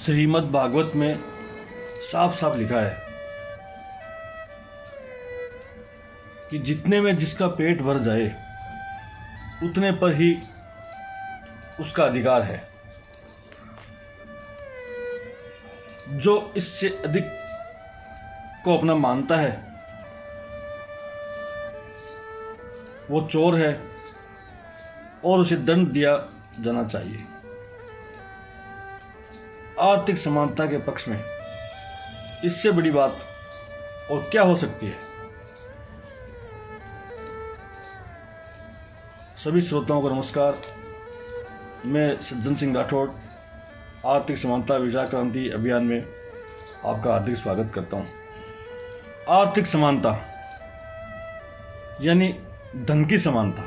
श्रीमद् भागवत में साफ साफ लिखा है कि जितने में जिसका पेट भर जाए उतने पर ही उसका अधिकार है। जो इससे अधिक को अपना मानता है वो चोर है और उसे दंड दिया जाना चाहिए। आर्थिक समानता के पक्ष में इससे बड़ी बात और क्या हो सकती है। सभी श्रोताओं को नमस्कार। मैं सज्जन सिंह राठौड़ आर्थिक समानता विचार क्रांति अभियान में आपका हार्दिक स्वागत करता हूं। आर्थिक समानता यानी धन की समानता,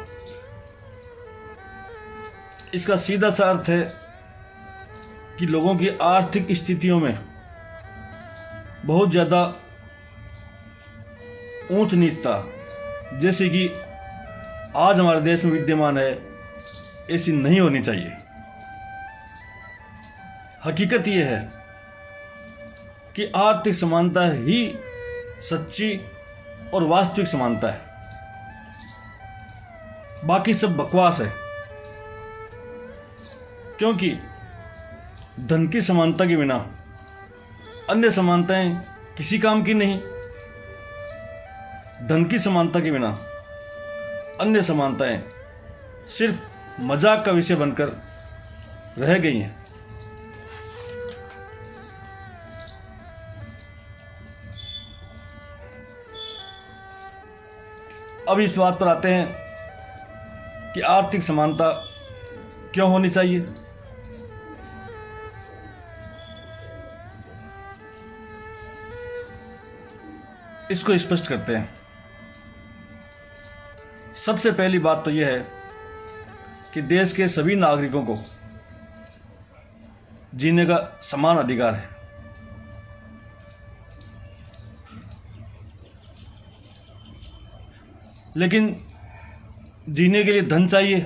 इसका सीधा सा अर्थ है कि लोगों की आर्थिक स्थितियों में बहुत ज़्यादा ऊंच नीचता जैसे कि आज हमारे देश में विद्यमान है, ऐसी नहीं होनी चाहिए। हकीकत यह है कि आर्थिक समानता ही सच्ची और वास्तविक समानता है, बाकी सब बकवास है। क्योंकि धन की समानता के बिना अन्य समानताएं किसी काम की नहीं। धन की समानता के बिना अन्य समानताएं सिर्फ मजाक का विषय बनकर रह गई हैं। अब इस बात पर आते हैं कि आर्थिक समानता क्यों होनी चाहिए। इसको स्पष्ट करते हैं। सबसे पहली बात तो यह है कि देश के सभी नागरिकों को जीने का समान अधिकार है। लेकिन जीने के लिए धन चाहिए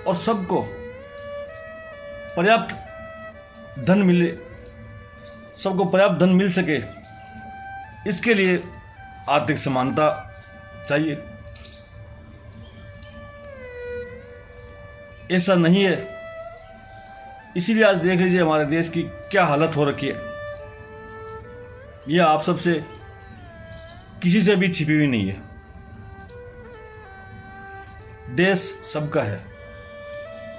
और सबको पर्याप्त धन मिले, सबको पर्याप्त धन मिल सके, इसके लिए आर्थिक समानता चाहिए। ऐसा नहीं है, इसीलिए आज देख लीजिए हमारे देश की क्या हालत हो रखी है। यह आप सबसे किसी से भी छिपी हुई नहीं है। देश सबका है,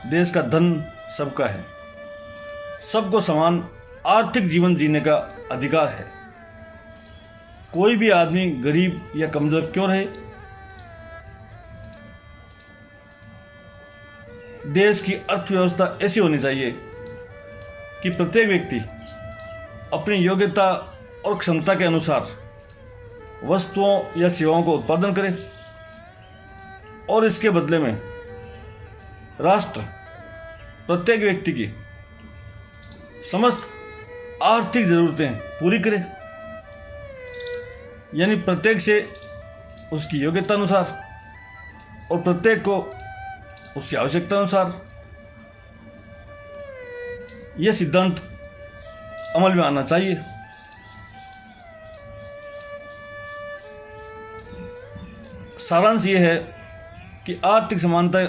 देश का धन सबका है, सबको समान आर्थिक जीवन जीने का अधिकार है। कोई भी आदमी गरीब या कमजोर क्यों रहे, देश की अर्थव्यवस्था ऐसी होनी चाहिए कि प्रत्येक व्यक्ति अपनी योग्यता और क्षमता के अनुसार वस्तुओं या सेवाओं का उत्पादन करे और इसके बदले में राष्ट्र प्रत्येक व्यक्ति की समस्त आर्थिक जरूरतें पूरी करे। यानी प्रत्येक से उसकी योग्यता अनुसार और प्रत्येक को उसकी आवश्यकता अनुसार यह सिद्धांत अमल में आना चाहिए। सारांश यह है कि आर्थिक समानता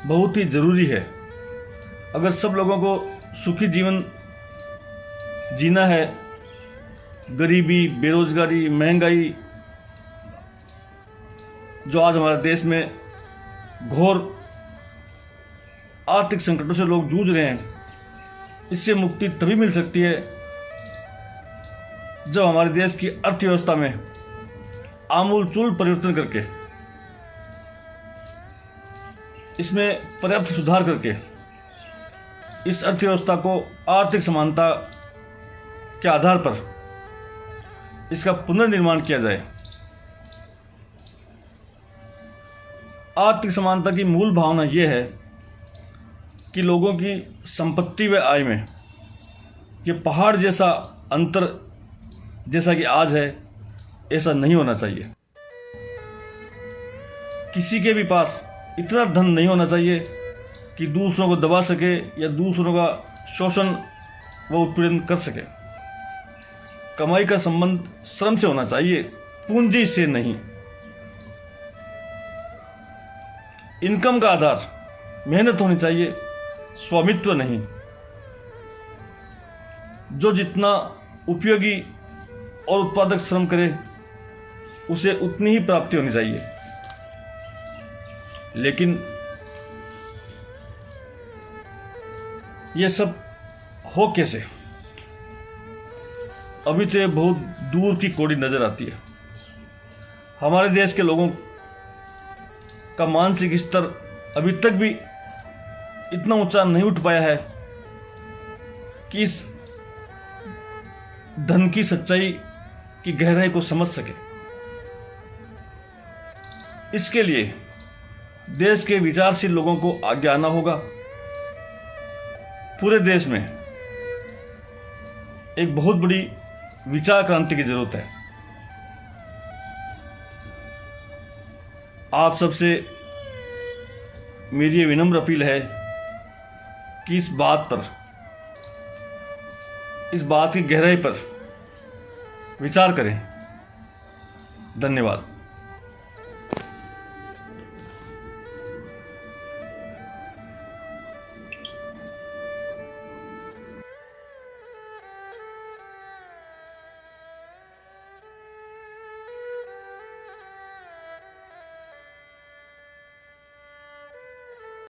बहुत ही जरूरी है। अगर सब लोगों को सुखी जीवन जीना है, गरीबी, बेरोजगारी, महंगाई जो आज हमारे देश में घोर आर्थिक संकटों से लोग जूझ रहे हैं, इससे मुक्ति तभी मिल सकती है जब हमारे देश की अर्थव्यवस्था में आमूलचूल परिवर्तन करके, इसमें पर्याप्त सुधार करके इस अर्थव्यवस्था को आर्थिक समानता के आधार पर इसका पुनर्निर्माण किया जाए। आर्थिक समानता की मूल भावना यह है कि लोगों की संपत्ति व आय में ये पहाड़ जैसा अंतर जैसा कि आज है, ऐसा नहीं होना चाहिए। किसी के भी पास इतना धन नहीं होना चाहिए कि दूसरों को दबा सके या दूसरों का शोषण व उत्पीड़न कर सके। कमाई का संबंध श्रम से होना चाहिए, पूंजी से नहीं। इनकम का आधार मेहनत होनी चाहिए, स्वामित्व नहीं। जो जितना उपयोगी और उत्पादक श्रम करे उसे उतनी ही प्राप्ति होनी चाहिए। लेकिन ये सब हो कैसे? अभी तो ये बहुत दूर की कौड़ी नजर आती है। हमारे देश के लोगों का मानसिक स्तर अभी तक भी इतना ऊंचा नहीं उठ पाया है कि इस धन की सच्चाई की गहराई को समझ सके। इसके लिए देश के विचारशील लोगों को आगे आना होगा। पूरे देश में एक बहुत बड़ी विचार क्रांति की जरूरत है। आप सबसे मेरी ये विनम्र अपील है कि इस बात की गहराई पर विचार करें। धन्यवाद।